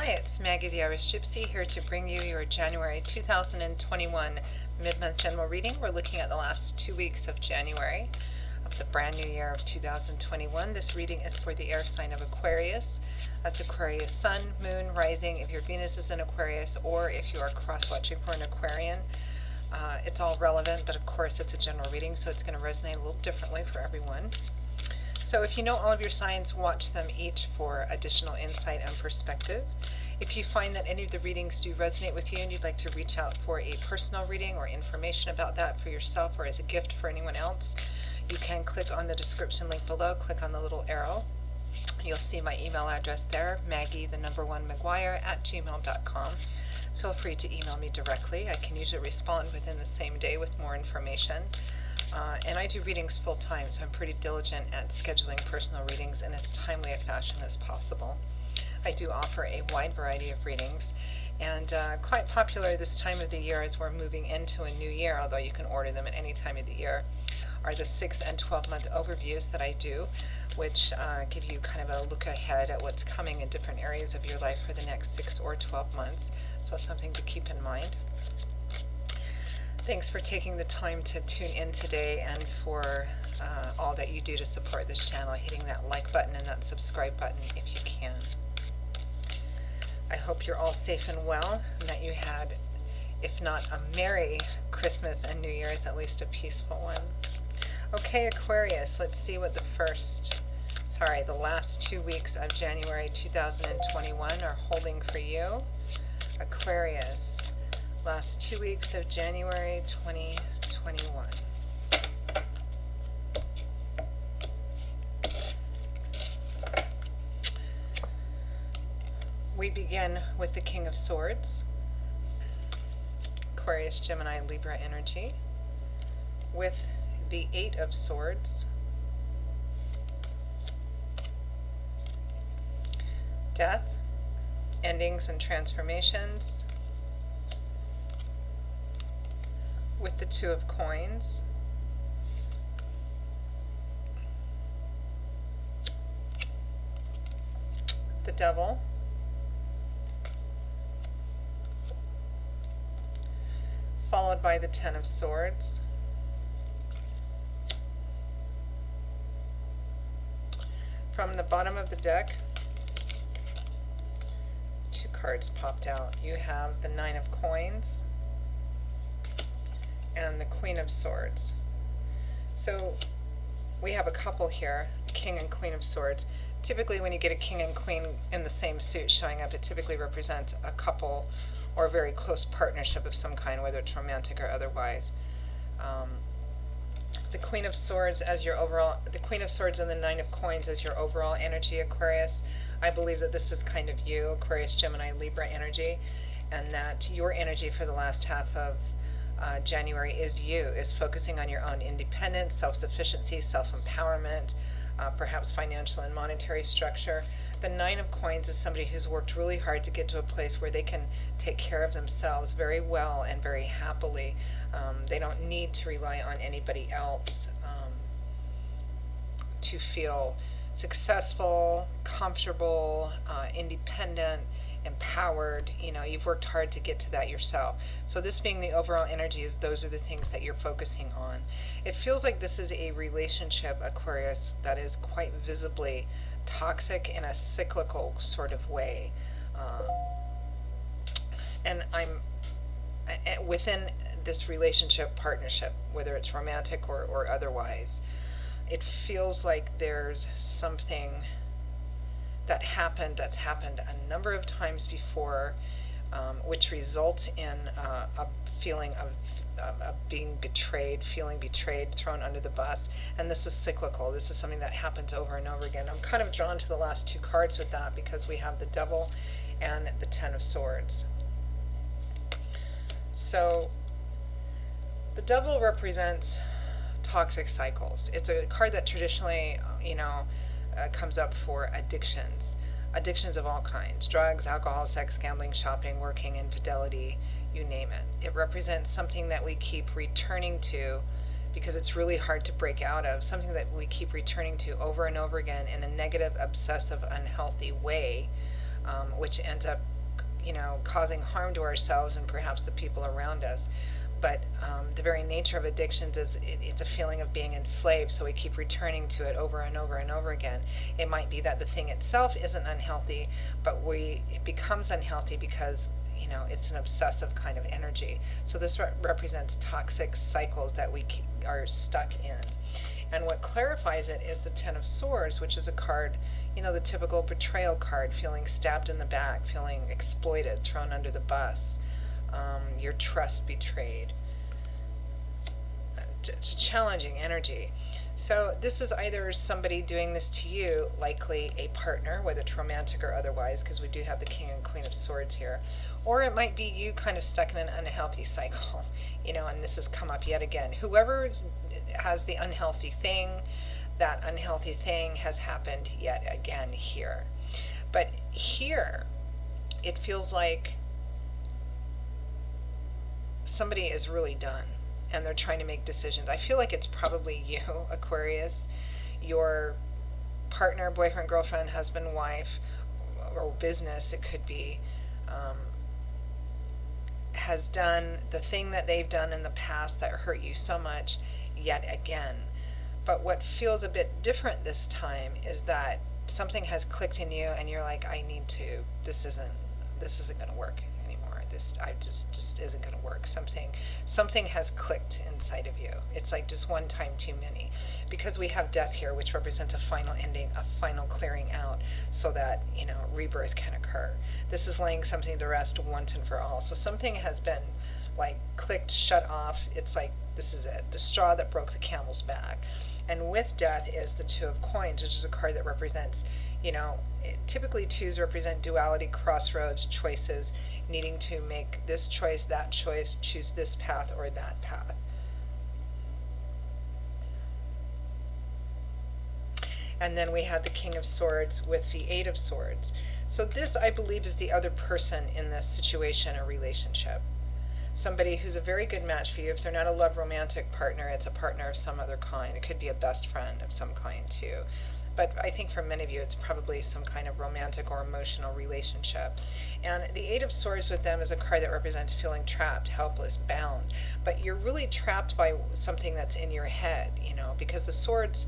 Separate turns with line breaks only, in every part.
Hi, it's Maggie the Irish Gypsy here to bring you your January 2021 mid-month general reading. We're looking at the last 2 weeks of January of the brand new year of 2021. This reading is for the air sign of Aquarius. That's Aquarius sun, moon, rising, if your Venus is in Aquarius, or if you are cross-watching for an Aquarian. It's all relevant, but of course it's a general reading, so it's going to resonate a little differently for everyone. So if you know all of your signs, watch them each for additional insight and perspective. If you find that any of the readings do resonate with you and you'd like to reach out for a personal reading or information about that for yourself or as a gift for anyone else, you can click on the description link below, click on the little arrow. You'll see my email address there, maggie1mcguire@gmail.com. Feel free to email me directly. I can usually respond within the same day with more information. And I do readings full time, so I'm pretty diligent at scheduling personal readings in as timely a fashion as possible. I do offer a wide variety of readings, and quite popular this time of the year as we're moving into a new year, although you can order them at any time of the year, are the 6 and 12-month overviews that I do, which give you kind of a look ahead at what's coming in different areas of your life for the next 6 or 12 months, so something to keep in mind. Thanks for taking the time to tune in today and for all that you do to support this channel, hitting that like button and that subscribe button if you can. I hope you're all safe and well and that you had, if not a Merry Christmas and New Year's, at least a peaceful one. Okay, Aquarius, let's see what the last 2 weeks of January 2021 are holding for you. Aquarius. Last 2 weeks of January 2021. We begin with the King of Swords, Aquarius, Gemini, Libra energy, with the 8 of Swords, death, endings and transformations, with the 2 of Coins, the Devil, followed by the 10 of Swords, from the bottom of the deck, 2 cards popped out. You have the 9 of Coins and the Queen of Swords. So we have a couple here, King and Queen of Swords. Typically when you get a King and Queen in the same suit showing up, it typically represents a couple or a very close partnership of some kind, whether it's romantic or otherwise. The Queen of Swords as your overall, the Queen of Swords and the 9 of Coins as your overall energy, Aquarius. I believe that this is kind of you, Aquarius, Gemini, Libra energy, and that your energy for the last half of January is focusing on your own independence, self-sufficiency, self-empowerment, perhaps financial and monetary structure. The 9 of Coins is somebody who's worked really hard to get to a place where they can take care of themselves very well and very happily. They don't need to rely on anybody else to feel successful, comfortable, independent, empowered. You know, you've worked hard to get to that yourself. So this being the overall energy, is those are the things that you're focusing on. It feels like this is a relationship, Aquarius, that is quite visibly toxic in a cyclical sort of way. And I'm within this relationship, partnership, whether it's romantic or otherwise, it feels like there's something that's happened a number of times before, which results in a feeling of being betrayed, feeling betrayed, thrown under the bus. And this is cyclical. This is something that happens over and over again. I'm kind of drawn to the last 2 cards with that because we have the Devil and the 10 of Swords. So the Devil represents toxic cycles. It's a card that traditionally, comes up for addictions of all kinds: drugs, alcohol, sex, gambling, shopping, working, infidelity, you name it. It represents something that we keep returning to because it's really hard to break out of, something that we keep returning to over and over again in a negative, obsessive, unhealthy way, which ends up, causing harm to ourselves and perhaps the people around us. But the very nature of addictions is it's a feeling of being enslaved, so we keep returning to it over and over and over again. It might be that the thing itself isn't unhealthy, but it becomes unhealthy because it's an obsessive kind of energy. So this represents toxic cycles that we are stuck in. And what clarifies it is the Ten of Swords, which is a card, the typical betrayal card, feeling stabbed in the back, feeling exploited, thrown under the bus, your trust betrayed. It's a challenging energy. So this is either somebody doing this to you, likely a partner, whether it's romantic or otherwise, because we do have the King and Queen of Swords here, or it might be you kind of stuck in an unhealthy cycle, and this has come up yet again. Whoever has the unhealthy thing, that unhealthy thing has happened yet again here. But here, it feels like somebody is really done and they're trying to make decisions. I feel like it's probably you, Aquarius, your partner, boyfriend, girlfriend, husband, wife, or business, it could be, has done the thing that they've done in the past that hurt you so much yet again. But what feels a bit different this time is that something has clicked in you and you're like, this isn't going to work anymore. This just isn't going to work. Something has clicked inside of you. It's like just one time too many, because we have death here, which represents a final ending, a final clearing out, so that rebirth can occur. This is laying something to rest once and for all. So something has been like clicked, shut off. It's like this is it, the straw that broke the camel's back. And with death is the Two of Coins, which is a card that represents, typically twos represent duality, crossroads, choices, needing to make this choice, that choice, choose this path or that path. And then we have the King of Swords with the Eight of Swords. So this, I believe, is the other person in this situation or relationship. Somebody who's a very good match for you. If they're not a love romantic partner, it's a partner of some other kind. It could be a best friend of some kind too. But I think for many of you, it's probably some kind of romantic or emotional relationship. And the Eight of Swords with them is a card that represents feeling trapped, helpless, bound. But you're really trapped by something that's in your head, because the swords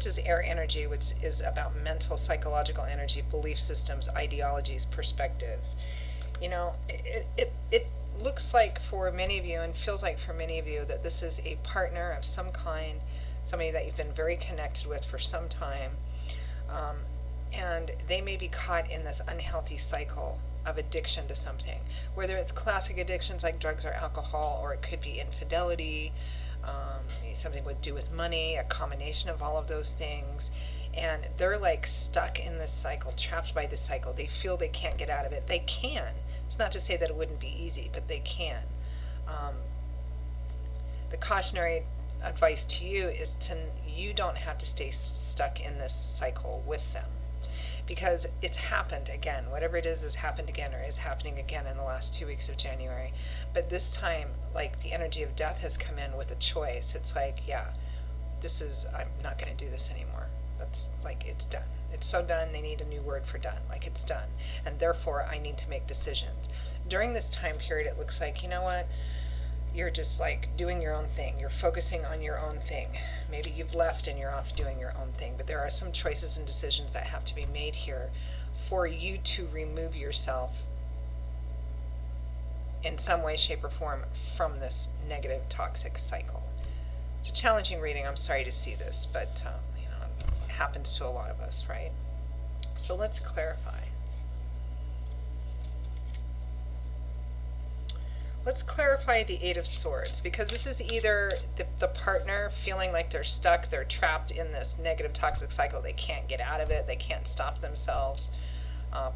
is air energy, which is about mental, psychological energy, belief systems, ideologies, perspectives. It looks like for many of you and feels like for many of you that this is a partner of some kind, somebody that you've been very connected with for some time, and they may be caught in this unhealthy cycle of addiction to something, whether it's classic addictions like drugs or alcohol, or it could be infidelity, something to do with money, a combination of all of those things. And they're like stuck in this cycle, trapped by this cycle. They feel they can't get out of it. They can. It's not to say that it wouldn't be easy, but they can. The cautionary advice to you is you don't have to stay stuck in this cycle with them, because it's happened again. Whatever it is has happened again, or is happening again in the last 2 weeks of January. But this time, like, the energy of death has come in with a choice. It's like, I'm not going to do this anymore. That's like, it's done. It's so done, they need a new word for done. Like, it's done. And therefore, I need to make decisions. During this time period, it looks like, you're just like doing your own thing. You're focusing on your own thing. Maybe you've left and you're off doing your own thing. But there are some choices and decisions that have to be made here for you to remove yourself in some way, shape, or form from this negative, toxic cycle. It's a challenging reading. I'm sorry to see this, but it happens to a lot of us, right? So let's clarify. Let's clarify the Eight of Swords, because this is either the partner feeling like they're stuck, they're trapped in this negative, toxic cycle. They can't get out of it. They can't stop themselves.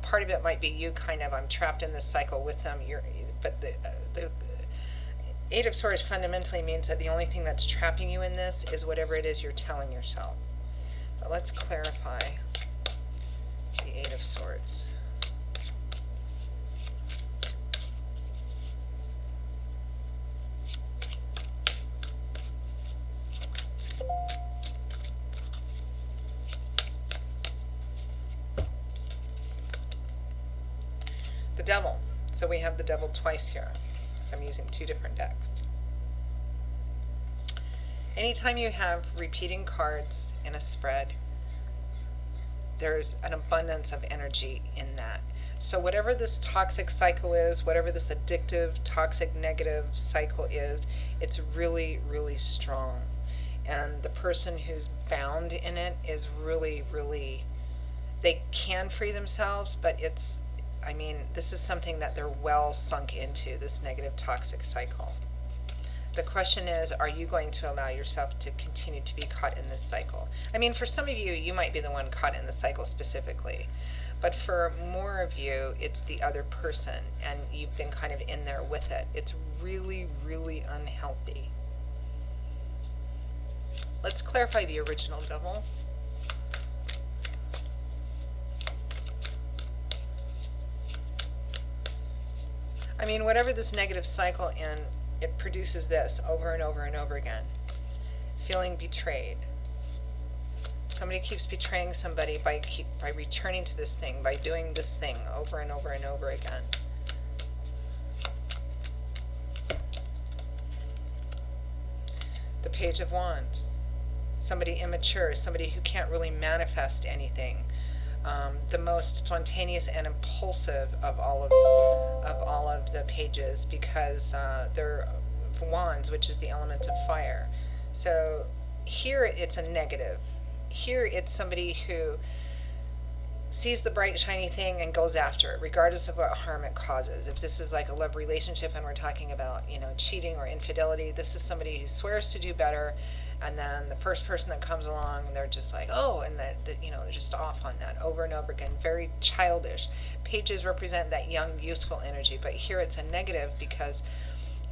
Part of it might be you I'm trapped in this cycle with them. But the Eight of Swords fundamentally means that the only thing that's trapping you in this is whatever it is you're telling yourself. But let's clarify the Eight of Swords. Devil. So we have the Devil twice here. So I'm using two different decks. Anytime you have repeating cards in a spread, there's an abundance of energy in that. So whatever this toxic cycle is, whatever this addictive, toxic, negative cycle is, it's really, really strong. And the person who's bound in it is really, really, they can free themselves, but it's, I mean, this is something that they're well sunk into, this negative, toxic cycle. The question is, are you going to allow yourself to continue to be caught in this cycle? I mean, for some of you, you might be the one caught in the cycle specifically. But for more of you, it's the other person, and you've been kind of in there with it. It's really, really unhealthy. Let's clarify the original Devil. I mean, whatever this negative cycle in, it produces this over and over and over again. Feeling betrayed. Somebody keeps betraying somebody by returning to this thing, by doing this thing over and over and over again. The Page of Wands. Somebody immature, somebody who can't really manifest anything. The most spontaneous and impulsive of all of the pages, because they're wands, which is the element of fire. So here it's a negative. Here it's somebody who sees the bright shiny thing and goes after it, regardless of what harm it causes. If this is like a love relationship and we're talking about, you know, cheating or infidelity, this is somebody who swears to do better, and then the first person that comes along, they're just like, oh, and you know, they're just off on that over and over again. Very childish. Pages represent that young, useful energy, but here it's a negative because,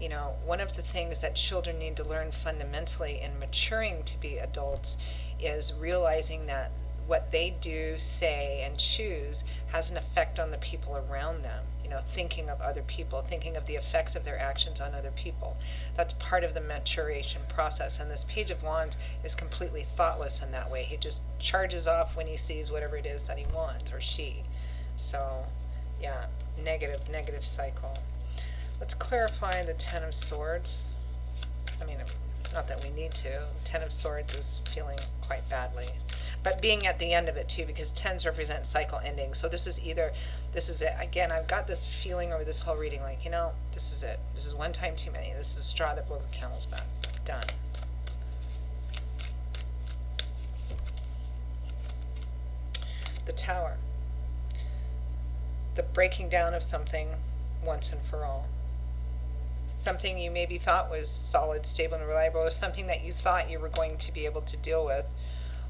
you know, one of the things that children need to learn fundamentally in maturing to be adults is realizing that what they do, say, and choose has an effect on the people around them. You know, thinking of other people, thinking of the effects of their actions on other people. That's part of the maturation process. And this Page of Wands is completely thoughtless in that way. He just charges off when he sees whatever it is that he wants, or she. So, yeah, negative cycle. Let's clarify the Ten of Swords. I mean, not that we need to. Ten of Swords is feeling quite badly. But being at the end of it too, because tens represent cycle ending. So this is it. Again, I've got this feeling over this whole reading, like, you know, this is it. This is one time too many. This is a straw that broke the camel's back. Done. The Tower. The breaking down of something once and for all. Something you maybe thought was solid, stable, and reliable, or something that you thought you were going to be able to deal with,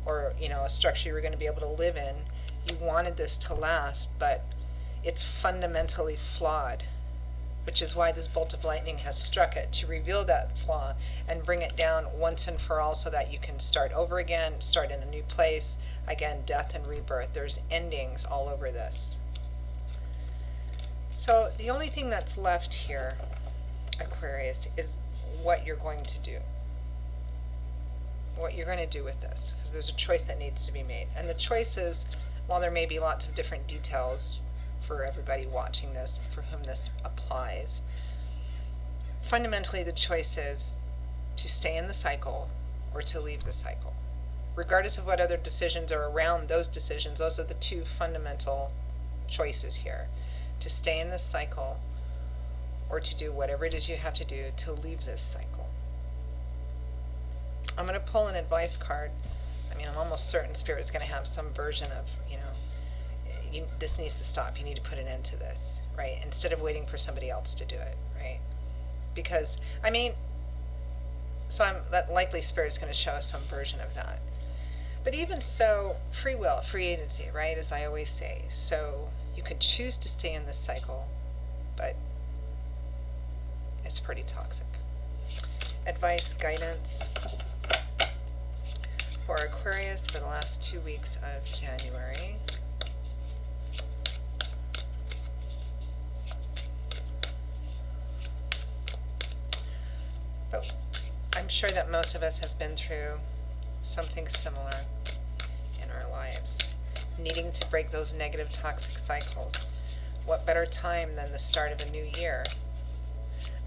or, you know, a structure you were going to be able to live in. You wanted this to last, but it's fundamentally flawed, which is why this bolt of lightning has struck it, to reveal that flaw and bring it down once and for all so that you can start over again, start in a new place. Again, death and rebirth. There's endings all over this. So the only thing that's left here, Aquarius, is what you're going to do. What you're going to do with this, because there's a choice that needs to be made. And the choice is, while there may be lots of different details for everybody watching this, for whom this applies, fundamentally the choice is to stay in the cycle or to leave the cycle. Regardless of what other decisions are around those decisions, those are the two fundamental choices here. To stay in this cycle or to do whatever it is you have to do to leave this cycle. I'm going to pull an advice card. I mean, I'm almost certain Spirit's going to have some version of, you know, this needs to stop. You need to put an end to this, right? Instead of waiting for somebody else to do it, right? Because, I mean, so that likely Spirit's going to show us some version of that. But even so, free will, free agency, right? As I always say. So you could choose to stay in this cycle, but it's pretty toxic. Advice, guidance for Aquarius for the last 2 weeks of January. But I'm sure that most of us have been through something similar in our lives, needing to break those negative toxic cycles. what better time than the start of a new year?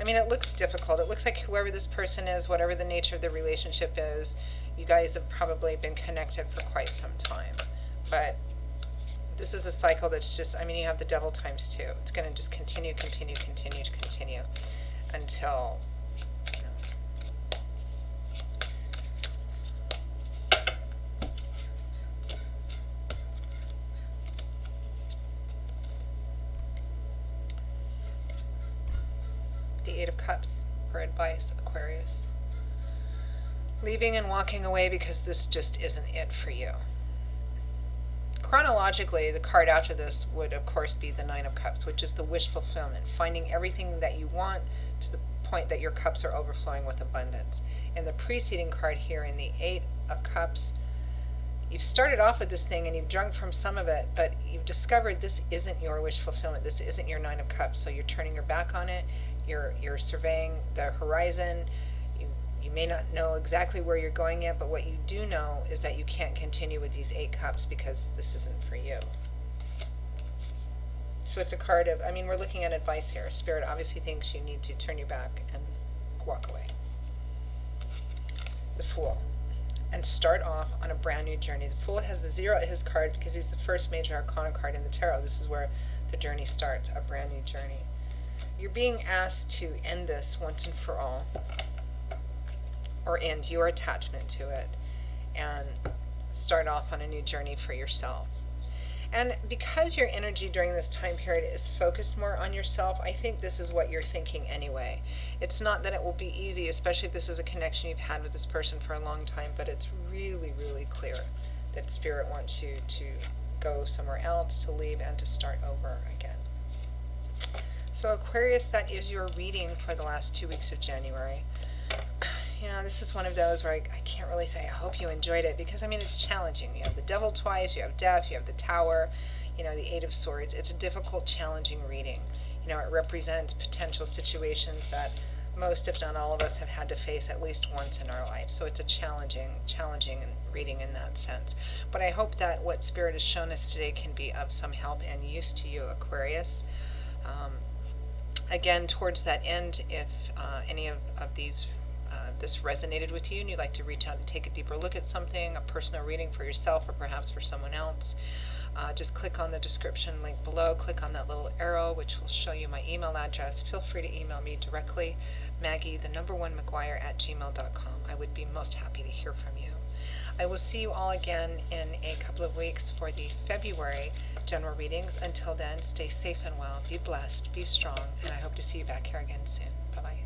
I mean, it looks difficult. It looks like whoever this person is, whatever the nature of the relationship is, you guys have probably been connected for quite some time. But this is a cycle that's just, I mean, you have the devil times two. It's going to just continue until, you know, the Eight of Cups for advice, Aquarius. Leaving and walking away because this just isn't it for you. Chronologically, the card after this would, of course, be the Nine of Cups, which is the wish fulfillment, finding everything that you want to the point that your cups are overflowing with abundance. In the preceding card here, in the Eight of Cups, you've started off with this thing and you've drunk from some of it, but you've discovered this isn't your wish fulfillment. This isn't your Nine of Cups, so you're turning your back on it. You're surveying the horizon. You may not know exactly where you're going yet, but what you do know is that you can't continue with these Eight Cups because this isn't for you. So it's a card of, I mean, we're looking at advice here. Spirit obviously thinks you need to turn your back and walk away. The Fool. And start off on a brand new journey. The Fool has the 0 at his card because he's the first major arcana card in the tarot. This is where the journey starts, a brand new journey. You're being asked to end this once and for all, or end your attachment to it, and start off on a new journey for yourself. And because your energy during this time period is focused more on yourself, I think this is what you're thinking anyway. It's not that it will be easy, especially if this is a connection you've had with this person for a long time, but it's really, really clear that Spirit wants you to go somewhere else, to leave, and to start over again. So Aquarius, that is your reading for the last 2 weeks of January. You know, this is one of those where I can't really say I hope you enjoyed it, because, I mean, it's challenging. You have the devil twice, you have death, you have the tower, you know, the Eight of Swords. It's a difficult, challenging reading. You know, it represents potential situations that most, if not all of us, have had to face at least once in our life. So it's a challenging reading in that sense. But I hope that what Spirit has shown us today can be of some help and use to you, Aquarius. Again, towards that end, if any of these this resonated with you and you'd like to reach out and take a deeper look at something, a personal reading for yourself or perhaps for someone else, just click on the description link below, click on that little arrow which will show you my email address. Feel free to email me directly, Maggie1McGuire@gmail.com. I would be most happy to hear from you. I will see you all again in a couple of weeks for the February general readings. Until then, stay safe and well, be blessed, be strong, and I hope to see you back here again soon. Bye-bye.